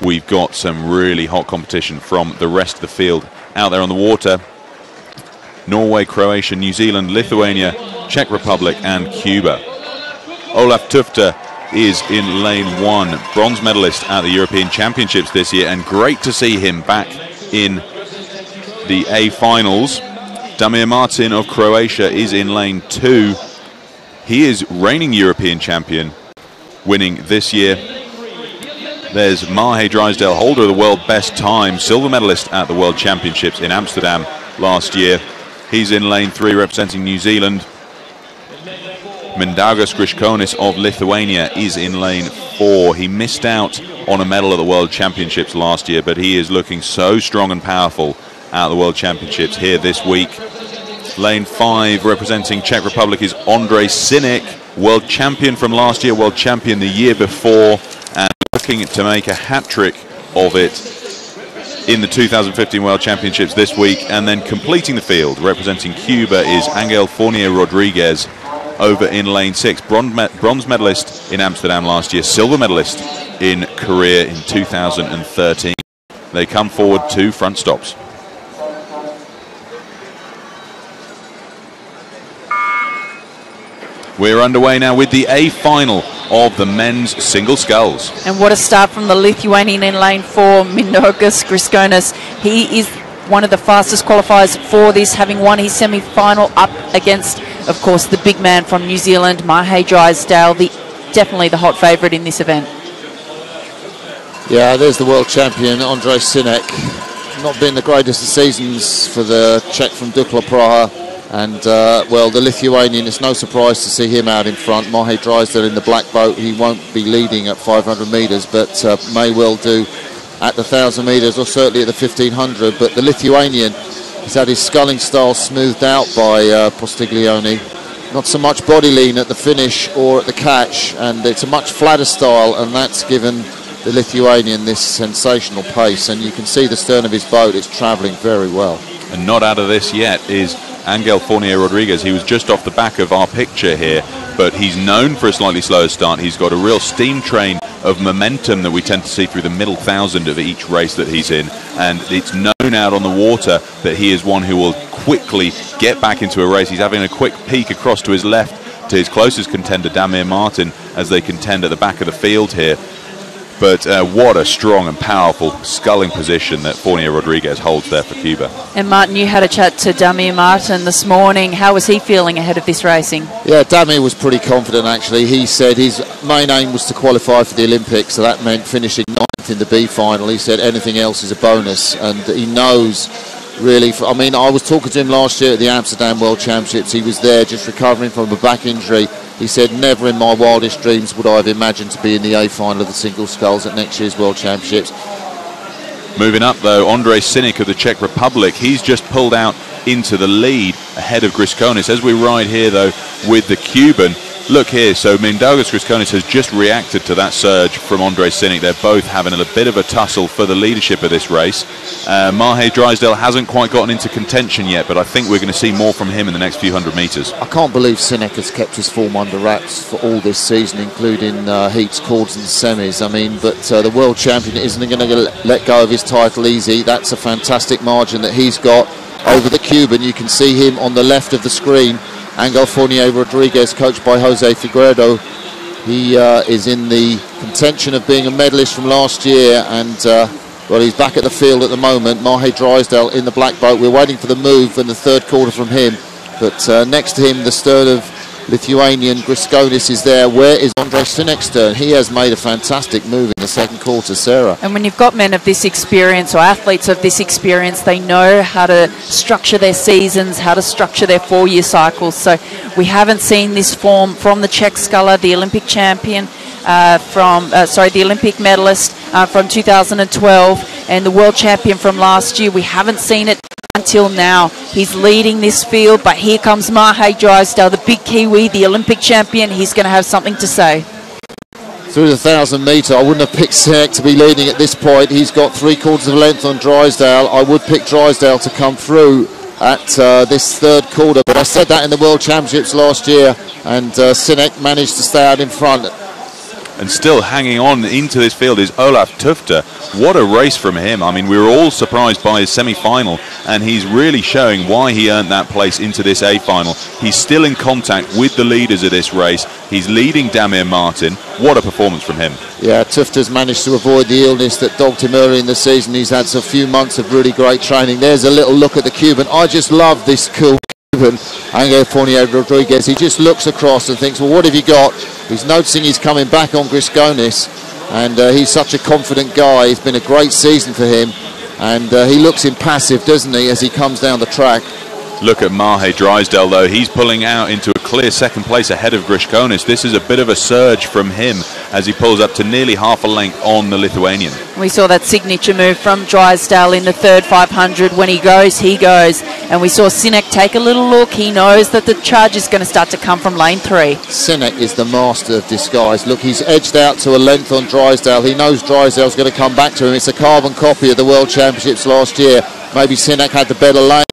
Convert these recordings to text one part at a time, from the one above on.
we've got some really hot competition from the rest of the field out there on the water. Norway, Croatia, New Zealand, Lithuania, Czech Republic and Cuba. Olaf Tufte is in lane 1, bronze medalist at the European Championships this year, and great to see him back in the A finals. Damir Martin of Croatia is in lane 2. He is reigning European champion, winning this year. There's Mahe Drysdale, holder of the world best time, silver medalist at the World Championships in Amsterdam last year. He's in lane 3 representing New Zealand. Mindaugas Griškonis of Lithuania is in lane 4. He missed out on a medal at the World Championships last year, but he is looking so strong and powerful at the World Championships here this week. Lane 5 representing Czech Republic is Ondřej Synek, world champion from last year, world champion the year before, and looking to make a hat-trick of it in the 2015 World Championships this week. And then completing the field, representing Cuba, is Angel Fournier Rodriguez over in lane 6. Bronze medalist in Amsterdam last year, silver medalist in Korea in 2013. They come forward to front stops. We're underway now with the A final of the men's single sculls. And what a start from the Lithuanian in lane 4, Mindaugas Griškonis. He is one of the fastest qualifiers for this, having won his semi-final up against, of course, the big man from New Zealand, Mahe Drysdale, definitely the hot favourite in this event. Yeah, there's the world champion, Ondřej Synek. Not been the greatest of seasons for the Czech from Dukla Praha. And, well, the Lithuanian, it's no surprise to see him out in front. Mahe Drysdale in the black boat. He won't be leading at 500 metres, but may well do at the 1,000 metres or certainly at the 1,500. But the Lithuanian has had his sculling style smoothed out by Postiglione. Not so much body lean at the finish or at the catch, and it's a much flatter style, and that's given the Lithuanian this sensational pace. And you can see the stern of his boat, it's travelling very well. And not out of this yet is Angel Fournier Rodriguez. He was just off the back of our picture here, but he's known for a slightly slower start. He's got a real steam train of momentum that we tend to see through the middle 1,000 of each race that he's in, and it's known out on the water that he is one who will quickly get back into a race. He's having a quick peek across to his left to his closest contender, Damir Martin, as they contend at the back of the field here. But what a strong and powerful sculling position that Fournier Rodriguez holds there for Cuba. And Martin, you had a chat to Damir Martin this morning. How was he feeling ahead of this racing? Yeah, Damir was pretty confident actually. He said his main aim was to qualify for the Olympics, so that meant finishing 9th in the B final. He said anything else is a bonus, and he knows really. I mean, I was talking to him last year at the Amsterdam World Championships. He was there just recovering from a back injury. He said, never in my wildest dreams would I have imagined to be in the A final of the single sculls at next year's World Championships. Moving up though, Ondřej Synek of the Czech Republic. He's just pulled out into the lead ahead of Griškonis. As we ride here though with the Cuban, look here, so Mindaugas Griškonis has just reacted to that surge from Ondřej Synek. They're both having a bit of a tussle for the leadership of this race. Mahe Drysdale hasn't quite gotten into contention yet, but I think we're going to see more from him in the next few hundred metres. I can't believe Synek has kept his form under wraps for all this season, including heats, quarters and semis. I mean, but the world champion isn't going to let go of his title easy. That's a fantastic margin that he's got over the Cuban. You can see him on the left of the screen. Angel Fournier Rodriguez, coached by Jose Figueiredo. He is in the contention of being a medalist from last year, and well, he's back at the field at the moment. Mahe Drysdale in the black boat. We're waiting for the move and the third quarter from him, but next to him the stern of Lithuanian Griškonis is there. Where is Ondřej Synek's stern? He has made a fantastic move in the second quarter, Sarah. And when you've got men of this experience or athletes of this experience, they know how to structure their seasons, how to structure their 4-year cycles. So we haven't seen this form from the Czech sculler, the Olympic champion, the Olympic medalist from 2012 and the world champion from last year. We haven't seen it until now. He's leading this field, but here comes Mahe Drysdale, the big Kiwi, the Olympic champion. He's going to have something to say. Through the 1,000 metre, I wouldn't have picked Synek to be leading at this point. He's got 3/4 of a length on Drysdale. I would pick Drysdale to come through at this third quarter, but I said that in the World Championships last year, and Synek managed to stay out in front. and still hanging on into this field is Olaf Tufte. What a race from him. I mean, we were all surprised by his semi-final, and he's really showing why he earned that place into this A-final. He's still in contact with the leaders of this race. He's leading Damir Martin. What a performance from him. Yeah, Tufte's managed to avoid the illness that dogged him early in the season. He's had a few months of really great training. There's a little look at the Cuban. I just love this cool Cuban, Angel Fournier Rodriguez. He just looks across and thinks, well, what have you got? He's noticing he's coming back on Grisconis, and he's such a confident guy. It's been a great season for him, and he looks impassive, doesn't he, as he comes down the track. Look at Mahe Drysdale, though. He's pulling out into a clear second place ahead of Grisconis. This is a bit of a surge from him as he pulls up to nearly half a length on the Lithuanian. We saw that signature move from Drysdale in the third 500. When he goes, he goes. And we saw Sinek take a little look. He knows that the charge is going to start to come from lane 3. Sinek is the master of disguise. Look, he's edged out to a length on Drysdale. He knows Drysdale's going to come back to him. It's a carbon copy of the World Championships last year. Maybe Sinek had the better lane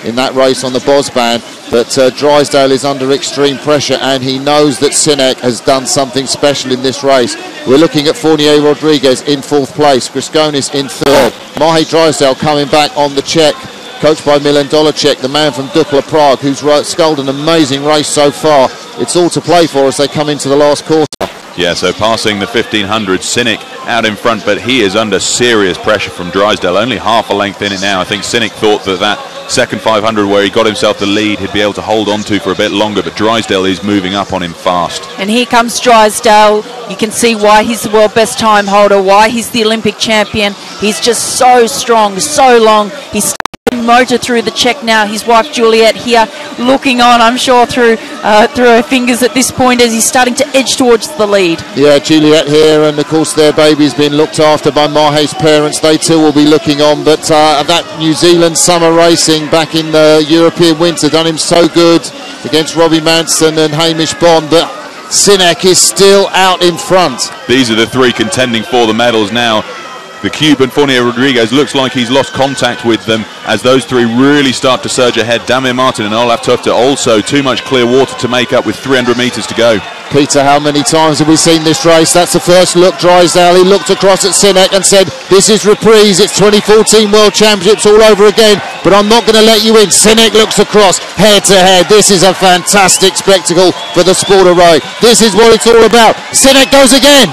in that race on the Bosband, but Drysdale is under extreme pressure, and he knows that Sinek has done something special in this race. We're looking at Fournier Rodriguez in 4th place, Grisconis in 3rd, Mahe Drysdale coming back on the Czech, coached by Milan Dolacek, the man from Dukla Prague, who's sculled an amazing race so far. It's all to play for as they come into the last quarter. Yeah, so passing the 1500, Sinek out in front, but he is under serious pressure from Drysdale, only half a length in it now. I think Sinek thought that second 500 where he got himself the lead he'd be able to hold on to for a bit longer, but Drysdale is moving up on him fast. And here comes Drysdale. You can see why he's the world best time holder, why he's the Olympic champion. He's just so strong, so long. He's motor through the Czech now. His wife Juliet here looking on, I'm sure, through her fingers at this point as he's starting to edge towards the lead. Yeah, Juliet here, and of course their baby's been looked after by Mahe's parents. They too will be looking on, but that New Zealand summer racing back in the European winter done him so good against Robbie Manson and Hamish Bond, but Sinek is still out in front. These are the 3 contending for the medals now. The Cuban, Fournier Rodriguez, looks like he's lost contact with them as those 3 really start to surge ahead. Damir Martin and Olaf Tufte also too much clear water to make up with 300 metres to go. Peter, how many times have we seen this race? That's the first look. Drysdale, he looked across at Sinek and said, this is reprise, it's 2014 World Championships all over again, but I'm not going to let you in. Sinek looks across, head to head. This is a fantastic spectacle for the sport of row. This is what it's all about. Sinek goes again.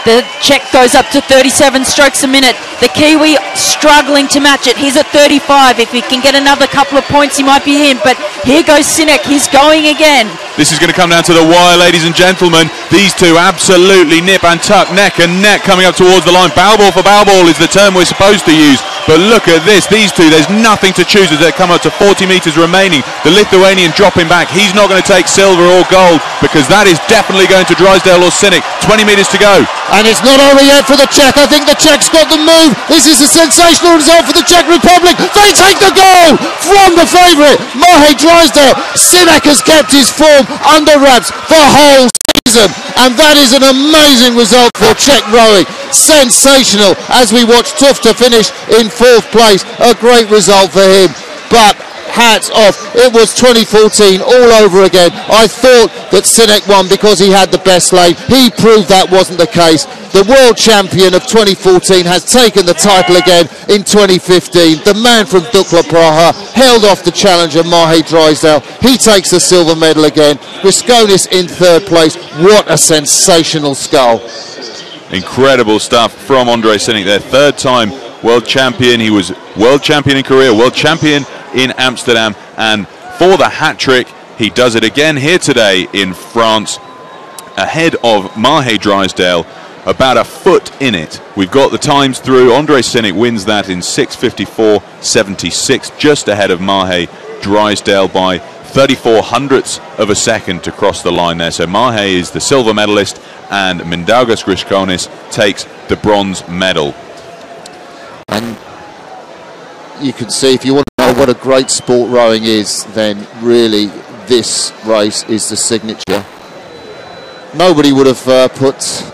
The Czech goes up to 37 strokes a minute. The Kiwi struggling to match it. He's at 35. If he can get another couple of points, he might be in. But here goes Sinek. He's going again. This is going to come down to the wire, ladies and gentlemen. These 2 absolutely nip and tuck, neck and neck, coming up towards the line. Bow ball for bow ball is the term we're supposed to use. But look at this. These 2, there's nothing to choose as they come up to 40 metres remaining. The Lithuanian dropping back. He's not going to take silver or gold because that is definitely going to Drysdale or Sinek. 20 metres to go. And it's not over yet for the Czech. I think the Czech's got the move. This is a sensational result for the Czech Republic. They take the goal from the favourite, Mahe Drysdale. Sinek has kept his form under wraps the whole season, and that is an amazing result for Czech rowing. Sensational as we watch Tufte finish in 4th place. A great result for him, but hats off. It was 2014 all over again. I thought that Sinek won because he had the best lane. He proved that wasn't the case. The world champion of 2014 has taken the title again in 2015. The man from Dukla Praha held off the challenger Mahe Drysdale. He takes the silver medal again. Grisconis in 3rd place. What a sensational scull. Incredible stuff from Andrei Sinek, their 3rd time world champion. He was world champion in Korea, world champion in Amsterdam, and for the hat-trick he does it again here today in France ahead of Mahe Drysdale, about a foot in it. We've got the times through. Andrei Sinek wins that in 6:54.76, just ahead of Mahe Drysdale by 34 hundredths of a second to cross the line there. So Mahe is the silver medalist and Mindaugas Grisconis takes the bronze medal. And you can see, if you want to know what a great sport rowing is, then really this race is the signature. Nobody would have put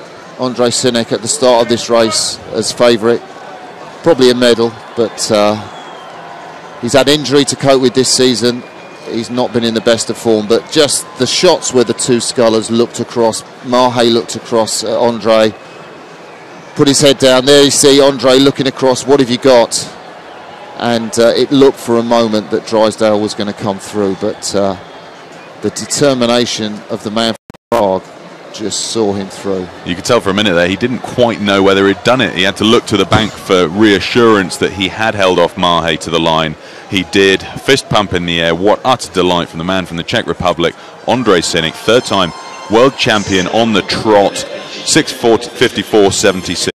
Andrei Sinek at the start of this race as favourite. Probably a medal, but he's had injury to cope with this season. he's not been in the best of form, but just the shots where the two scullers looked across, Mahe looked across at Andre, put his head down. There you see Andre looking across, what have you got? And it looked for a moment that Drysdale was going to come through, but the determination of the man from Prague just saw him through. You could tell for a minute there he didn't quite know whether he'd done it. He had to look to the bank for reassurance that he had held off Mahe to the line. He did. Fist pump in the air. What utter delight from the man from the Czech Republic, Ondřej Synek, third-time world champion on the trot, 6:54.76.